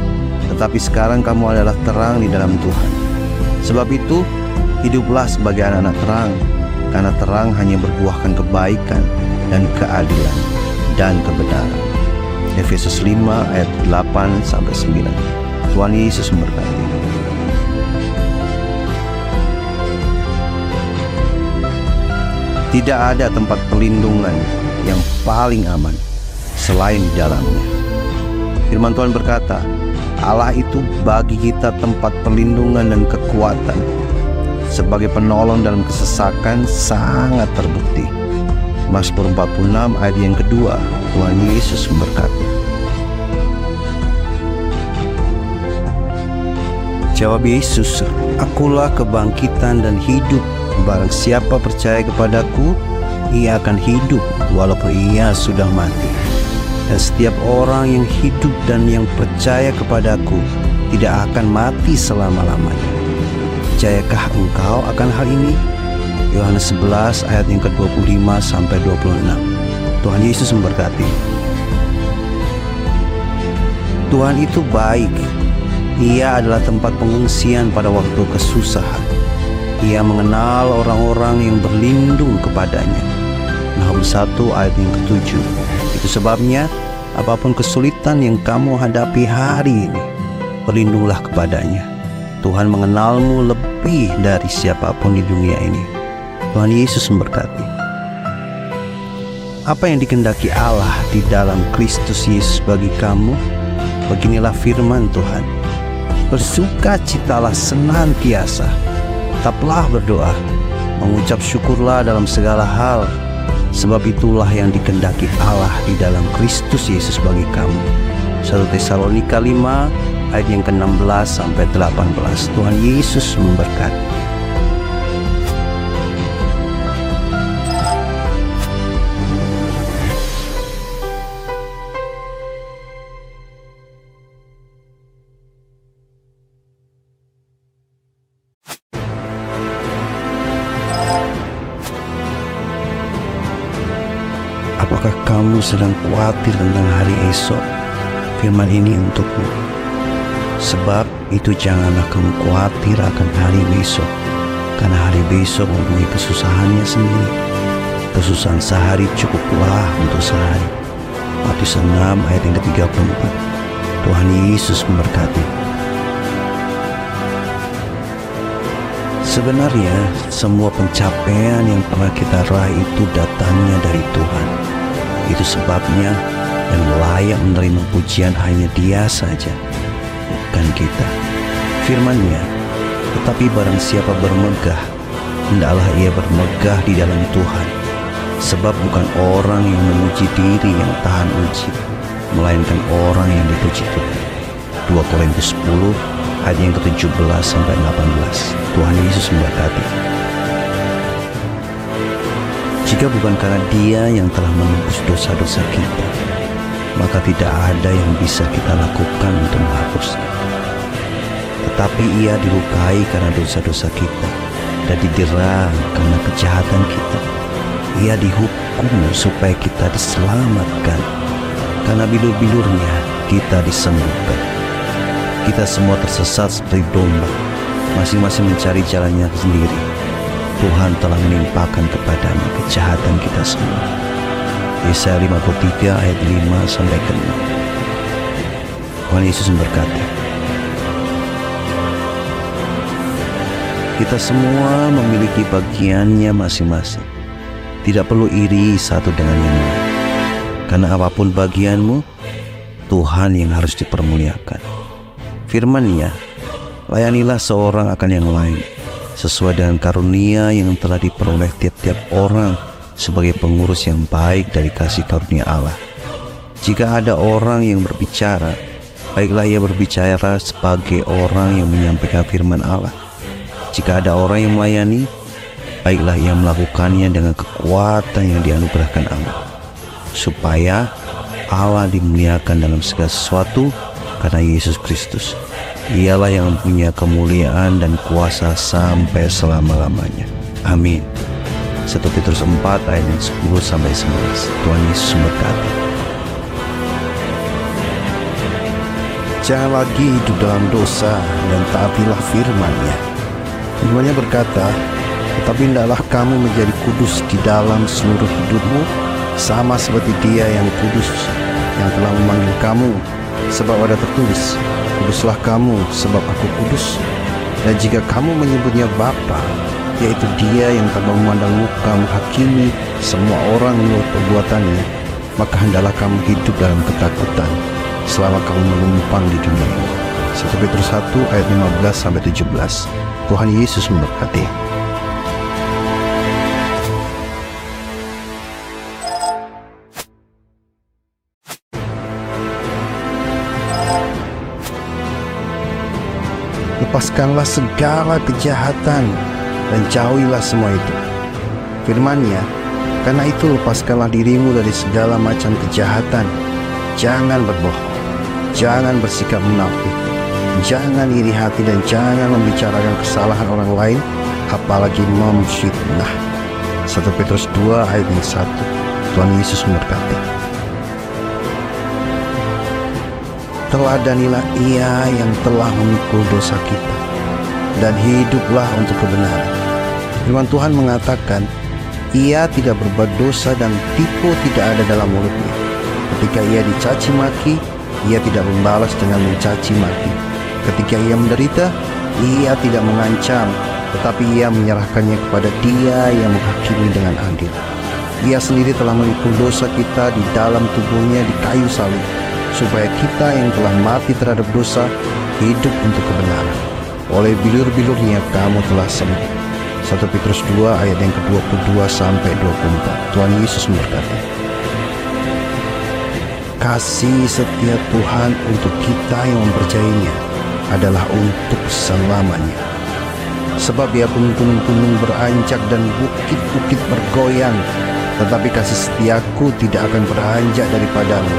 tetapi sekarang kamu adalah terang di dalam Tuhan. Sebab itu, hiduplah sebagai anak-anak terang, karena terang hanya berbuahkan kebaikan dan keadilan dan kebenaran. Efesus 5 ayat 8 sampai 9. Tuhan Yesus memberkati. Tidak ada tempat perlindungan yang paling aman selain di dalamnya. Firman Tuhan berkata, Allah itu bagi kita tempat perlindungan dan kekuatan. Sebagai penolong dalam kesesakan sangat terbukti. Mazmur 46 ayat yang kedua. Tuhan Yesus memberkati. Jawab Yesus, Akulah kebangkitan dan hidup. Barang siapa percaya kepadaku, ia akan hidup walaupun ia sudah mati. Dan setiap orang yang hidup dan yang percaya kepadaku tidak akan mati selama-lamanya. Percayakah engkau akan hal ini? Yohanes 11 ayat yang ke-25 sampai 26. Tuhan Yesus memberkati. Tuhan itu baik. Ia adalah tempat pengungsian pada waktu kesusahan. Ia mengenal orang-orang yang berlindung kepadanya. Nahum 1 ayat yang ke-7. Itu sebabnya apapun kesulitan yang kamu hadapi hari ini, berlindunglah kepadanya. Tuhan mengenalmu lebih dari siapapun di dunia ini. Tuhan Yesus memberkati. Apa yang dikehendaki Allah di dalam Kristus Yesus bagi kamu? Beginilah firman Tuhan. Bersukacitalah senantiasa, tetaplah berdoa, mengucap syukurlah dalam segala hal, sebab itulah yang dikehendaki Allah di dalam Kristus Yesus bagi kamu. 1 Tesalonika 5 ayat yang ke-16 sampai 18. Tuhan Yesus memberkati. Apakah kamu sedang khawatir tentang hari esok? Firman ini untukmu. Sebab itu janganlah kamu khawatir akan hari besok, karena hari besok mempunyai kesusahannya sendiri. Kesusahan sehari cukuplah untuk sehari. Matius 6 ayat yang ke-34. Tuhan Yesus memberkati. Sebenarnya semua pencapaian yang pernah kita raih itu datangnya dari Tuhan. Itu sebabnya yang layak menerima pujian hanya Dia saja, bukan kita. Firman-Nya, tetapi barang siapa bermegah, hendaklah ia bermegah di dalam Tuhan. Sebab bukan orang yang memuji diri yang tahan uji, melainkan orang yang dipuji Tuhan. 2 Korintus 10 ayat yang ke-17 sampai 18. Tuhan Yesus memberkati. Jika bukan karena Dia yang telah menebus dosa-dosa kita, maka tidak ada yang bisa kita lakukan untuk menghapusnya. Tetapi Ia dilukai karena dosa-dosa kita dan didera karena kejahatan kita. Ia dihukum supaya kita diselamatkan. Karena bilur-bilurnya kita disembuhkan. Kita semua tersesat seperti domba, masing-masing mencari jalannya sendiri. Tuhan telah menimpakan kepadanya kejahatan kita semua. Yesaya 53 ayat 5 sampai ke 6. Tuhan Yesus memberkati. Kita semua memiliki bagiannya masing-masing. Tidak perlu iri satu dengan yang lain. Karena apapun bagianmu, Tuhan yang harus dipermuliakan. Firman-Nya, layanilah seorang akan yang lain, sesuai dengan karunia yang telah diperoleh tiap-tiap orang sebagai pengurus yang baik dari kasih karunia Allah. Jika ada orang yang berbicara, baiklah ia berbicara sebagai orang yang menyampaikan firman Allah. Jika ada orang yang melayani, baiklah ia melakukannya dengan kekuatan yang dianugerahkan Allah, supaya Allah dimuliakan dalam segala sesuatu karena Yesus Kristus. Ialah yang mempunyai kemuliaan dan kuasa sampai selama-lamanya. Amin. 1 Petrus 4 ayat 10 sampai 11. Tuhan Yesus memberkati. Jangan lagi hidup dalam dosa dan taatilah firman-Nya. Firman-Nya berkata, tetapi hendaklah kamu menjadi kudus di dalam seluruh hidupmu, sama seperti Dia yang kudus, yang telah memanggil kamu. Sebab ada tertulis, kuduslah kamu sebab aku kudus. Dan jika kamu menyebutnya Bapa, yaitu Dia yang tanpa memandang muka menghakimi semua orang menurut perbuatannya, maka hendaklah kamu hidup dalam ketakutan selama kamu menumpang di dunia ini. 1 Petrus 1 ayat 15 sampai 17. Tuhan Yesus memberkati. Lepaskanlah segala kejahatan dan jauhilah semua itu. Firman-Nya, karena itu lepaskanlah dirimu dari segala macam kejahatan. Jangan berbohong, jangan bersikap munafik, jangan iri hati dan jangan membicarakan kesalahan orang lain, apalagi memfitnah. 1 Petrus 2 ayat 1. Tuhan Yesus memberkati. Teladanilah Ia yang telah memikul dosa kita dan hiduplah untuk kebenaran. Firman Tuhan mengatakan, Ia tidak berbuat dosa dan tipu tidak ada dalam mulutnya. Ketika Ia dicaci maki, Ia tidak membalas dengan mencaci maki. Ketika Ia menderita, Ia tidak mengancam, tetapi Ia menyerahkannya kepada Dia yang menghakimi dengan adil. Ia sendiri telah memikul dosa kita di dalam tubuhnya di kayu salib, supaya kita yang telah mati terhadap dosa hidup untuk kebenaran. Oleh bilur-bilurnya kamu telah sembuh. 1 Petrus 2 ayat yang ke-22 sampai 24. Tuhan Yesus memberkati. Kasih setia Tuhan untuk kita yang mempercayainya adalah untuk selamanya. Sebab biarpun gunung-gunung beranjak dan bukit-bukit bergoyang, tetapi kasih setiaku tidak akan beranjak daripadamu,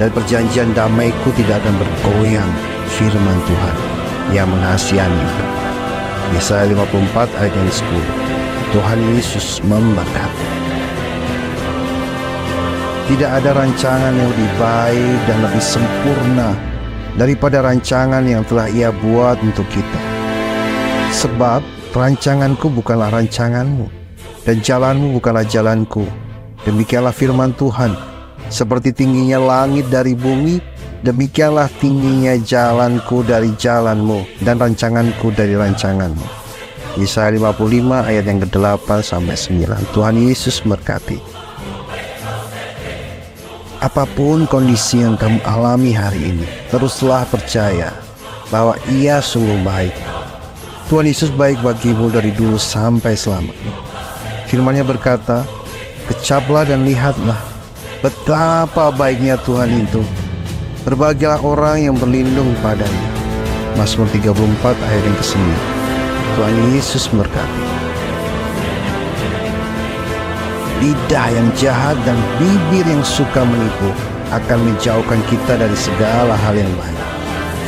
dan perjanjian damaiku tidak akan bergoyang. Firman Tuhan yang mengasihani. Yesaya 54 ayat yang 10. Tuhan Yesus memberkati. Tidak ada rancangan yang lebih baik dan lebih sempurna daripada rancangan yang telah Ia buat untuk kita. Sebab rancanganku bukanlah rancanganmu, dan jalanmu bukanlah jalanku. Demikianlah firman Tuhan, seperti tingginya langit dari bumi, demikianlah tingginya jalanku dari jalanmu, dan rancanganku dari rancanganmu. Yesaya 55 ayat yang ke-8 sampai 9. Tuhan Yesus memberkati. Apapun kondisi yang kamu alami hari ini, teruslah percaya bahwa Ia sungguh baik. Tuhan Yesus baik bagimu dari dulu sampai selamanya. Firman-Nya berkata, kecaplah dan lihatlah betapa baiknya Tuhan itu. Berbahagialah orang yang berlindung padanya. Mazmur 34 ayat yang ke-9. Tuhan Yesus memberkati. Lidah yang jahat dan bibir yang suka menipu akan menjauhkan kita dari segala hal yang baik.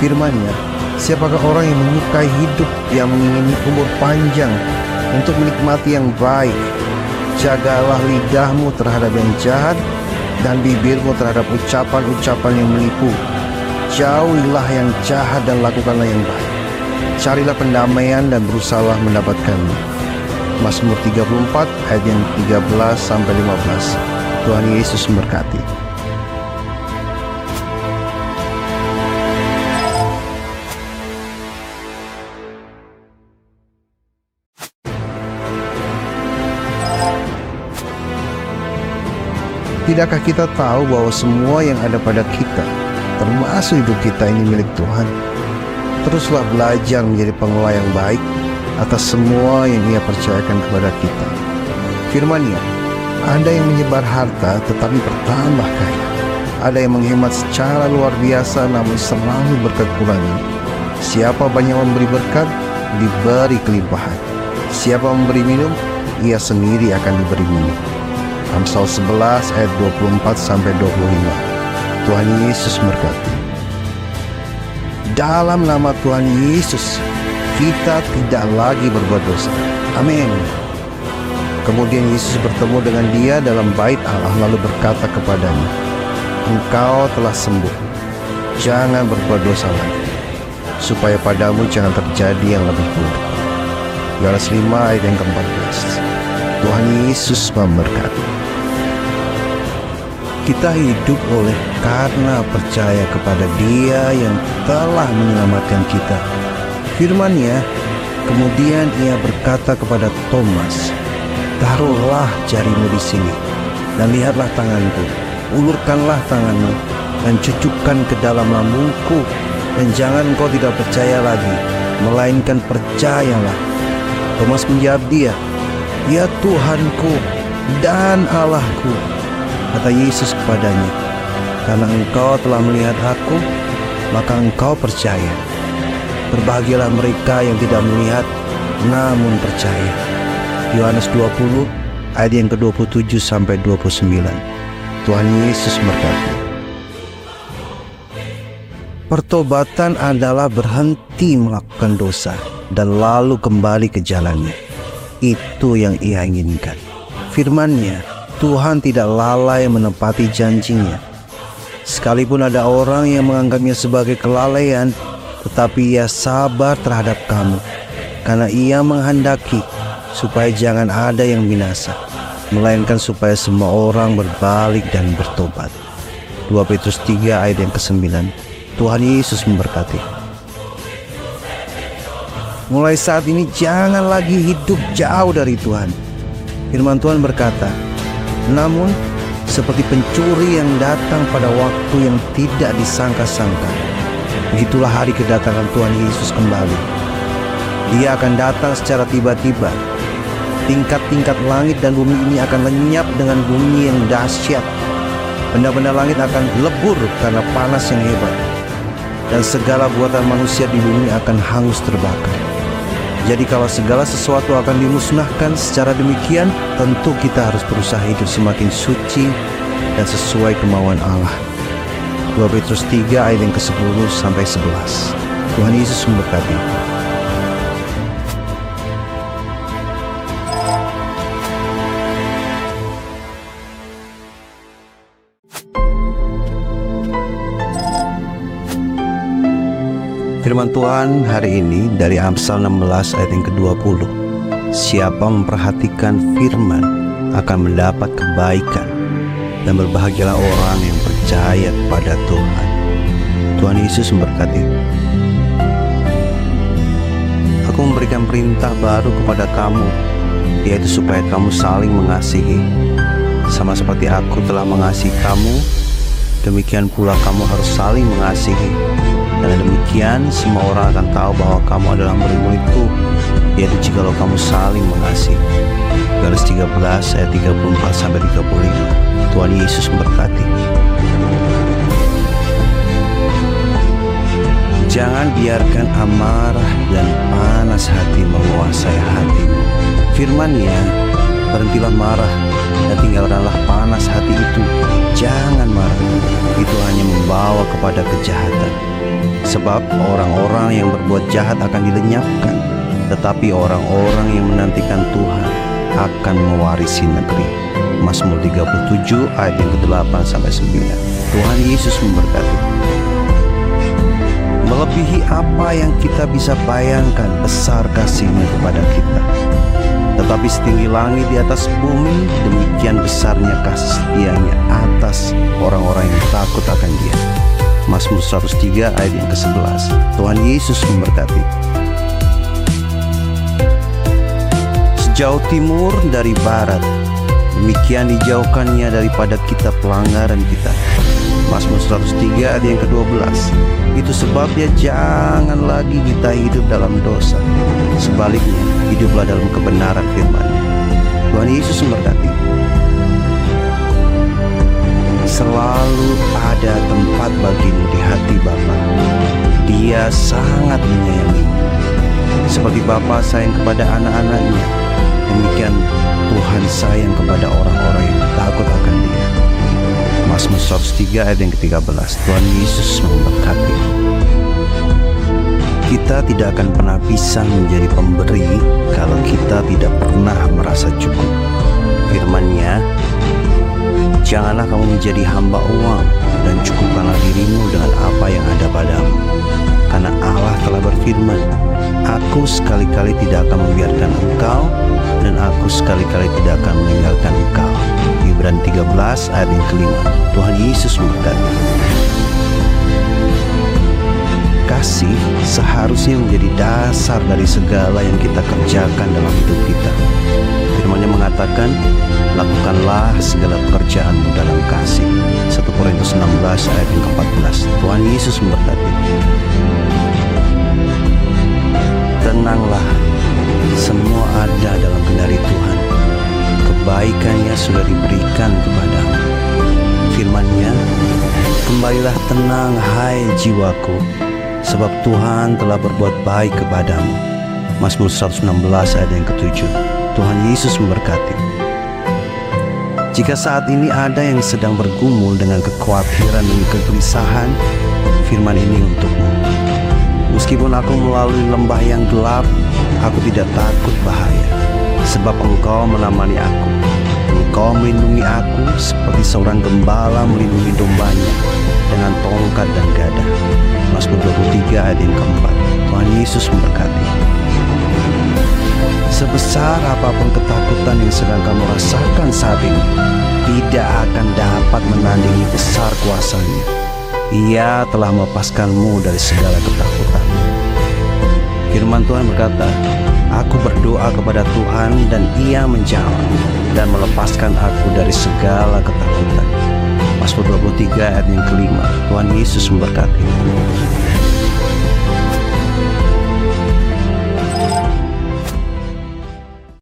Firman-Nya, siapakah orang yang menyukai hidup, yang mengingini umur panjang untuk menikmati yang baik? Jagalah lidahmu terhadap yang jahat dan bibirmu terhadap ucapan-ucapan yang menipu. Jauhilah yang jahat dan lakukanlah yang baik. Carilah pendamaian dan berusahalah mendapatkannya. Mazmur 34 ayat yang 13 sampai 15. Tuhan Yesus memberkati. Tidakkah kita tahu bahwa semua yang ada pada kita, termasuk hidup kita, ini milik Tuhan? Teruslah belajar menjadi pengelola yang baik atas semua yang Ia percayakan kepada kita. Firman-Nya, ada yang menyebar harta tetapi bertambah kaya. Ada yang menghemat secara luar biasa namun selalu berkekurangan. Siapa banyak memberi berkat, diberi kelimpahan. Siapa memberi minum, ia sendiri akan diberi minum. Amsal 11 ayat 24 sampai 25. Tuhan Yesus memberkati. Dalam nama Tuhan Yesus, kita tidak lagi berbuat dosa. Amin. Kemudian Yesus bertemu dengan dia dalam bait Allah lalu berkata kepadanya, engkau telah sembuh. Jangan berbuat dosa lagi, supaya padamu jangan terjadi yang lebih buruk. Yohanes 5 ayat yang ke-14. Tuhan Yesus memberkati. Kita hidup oleh karena percaya kepada Dia yang telah menyelamatkan kita. Firman-Nya, kemudian Ia berkata kepada Thomas, taruhlah jarimu di sini dan lihatlah tanganku. Ulurkanlah tanganmu dan cucukkan ke dalam lambungku, dan jangan kau tidak percaya lagi, melainkan percayalah. Thomas menjawab dia, ya Tuhanku dan Allahku. Kata Yesus kepadanya, karena engkau telah melihat aku, maka engkau percaya. Berbahagialah mereka yang tidak melihat, namun percaya. Yohanes 20 ayat yang ke-27 sampai 29. Tuhan Yesus memberkati. Pertobatan adalah berhenti melakukan dosa dan lalu kembali ke jalannya. Itu yang Ia inginkan. Firman-Nya, Tuhan tidak lalai menepati janjinya. Sekalipun ada orang yang menganggapnya sebagai kelalaian, tetapi Ia sabar terhadap kamu, karena Ia menghendaki supaya jangan ada yang binasa, melainkan supaya semua orang berbalik dan bertobat. 2 Petrus 3 ayat yang ke-9. Tuhan Yesus memberkati. Mulai saat ini jangan lagi hidup jauh dari Tuhan. Firman Tuhan berkata, namun seperti pencuri yang datang pada waktu yang tidak disangka-sangka, begitulah hari kedatangan Tuhan Yesus kembali. Dia akan datang secara tiba-tiba. Tingkat-tingkat langit dan bumi ini akan lenyap dengan bunyi yang dahsyat. Benda-benda langit akan lebur karena panas yang hebat, dan segala buatan manusia di bumi akan hangus terbakar. Jadi kalau segala sesuatu akan dimusnahkan secara demikian, tentu kita harus berusaha hidup semakin suci dan sesuai kemauan Allah. 2 Petrus 3 ayat yang ke-10 sampai 11. Tuhan Yesus memberkati. Firman Tuhan hari ini dari Amsal 16 ayat yang ke-20. Siapa memperhatikan firman akan mendapat kebaikan, dan berbahagialah orang yang percaya kepada Tuhan. Tuhan Yesus memberkati. Aku memberikan perintah baru kepada kamu, yaitu supaya kamu saling mengasihi. Sama seperti aku telah mengasihi kamu, demikian pula kamu harus saling mengasihi. Dan demikian semua orang akan tahu bahwa kamu adalah murid-muridku, yaitu jikalau kamu saling mengasihi. Garis 13 ayat 34-35. Tuhan Yesus memberkati. Jangan biarkan amarah dan panas hati menguasai hatimu. Firman-Nya, berhentilah marah dan tinggalkanlah panas hati itu. Jangan marah, itu hanya membawa kepada kejahatan. Sebab orang-orang yang berbuat jahat akan dilenyapkan, tetapi orang-orang yang menantikan Tuhan akan mewarisi negeri. Mazmur 37 ayat yang ke-8-9. Tuhan Yesus memberkati. Melebihi apa yang kita bisa bayangkan besar kasih-Nya kepada kita. Tetapi setinggi langit di atas bumi, demikian besarnya kasih setia-Nya atas orang-orang yang takut akan Dia. Mazmur 103 ayat yang ke-11. Tuhan Yesus memberkati. Sejauh timur dari barat, demikian dijauhkannya daripada kita pelanggaran kita. Mazmur 103 ayat yang ke-12. Itu sebabnya jangan lagi kita hidup dalam dosa. Sebaliknya, hiduplah dalam kebenaran firman-Nya. Tuhan Yesus memberkati. Selalu ada tempat bagimu di hati Bapa. Dia sangat menyayangimu. Seperti Bapa sayang kepada anak-anaknya, demikian Tuhan sayang kepada orang-orang yang takut akan Dia. Mazmur 103 ayat yang ke-13. Tuhan Yesus memberkati. Kita tidak akan pernah bisa menjadi pemberi kalau kita tidak pernah merasa cukup. Firman-Nya, janganlah kamu menjadi hamba uang, dan cukupkanlah dirimu dengan apa yang ada padamu. Karena Allah telah berfirman, Aku sekali-kali tidak akan membiarkan engkau, dan Aku sekali-kali tidak akan meninggalkan engkau. Ibrani 13 ayat yang ke-5. Tuhan Yesus memberkati. Kasih seharusnya menjadi dasar dari segala yang kita kerjakan dalam hidup kita. Firman-Nya mengatakan, lakukanlah segala pekerjaanmu dalam kasih. 1 Korintus 16 ayat yang ke-14. Tuhan Yesus memberkati. Tenanglah, semua ada dalam kendali Tuhan. Kebaikan-Nya sudah diberikan kepadamu. Firman-Nya, kembalilah tenang hai jiwaku, sebab Tuhan telah berbuat baik kepadamu. Mazmur 116 ayat yang ke-7. Tuhan Yesus memberkati. Jika saat ini ada yang sedang bergumul dengan kekhawatiran dan kegelisahan, firman ini untukmu. Meskipun aku melalui lembah yang gelap, aku tidak takut bahaya, sebab Engkau menemani aku. Engkau melindungi aku seperti seorang gembala melindungi dombanya dengan tongkat dan gada. Mazmur 23 ayat yang ke-4. Tuhan Yesus memberkati. Sebesar apapun ketakutan yang sedang kamu rasakan saat ini, tidak akan dapat menandingi besar kuasa-Nya. Ia telah melepaskanmu dari segala ketakutan. Firman Tuhan berkata, Aku berdoa kepada Tuhan dan Ia menjawab dan melepaskan aku dari segala ketakutan. Mazmur 23 ayat yang ke-5. Tuhan Yesus memberkati.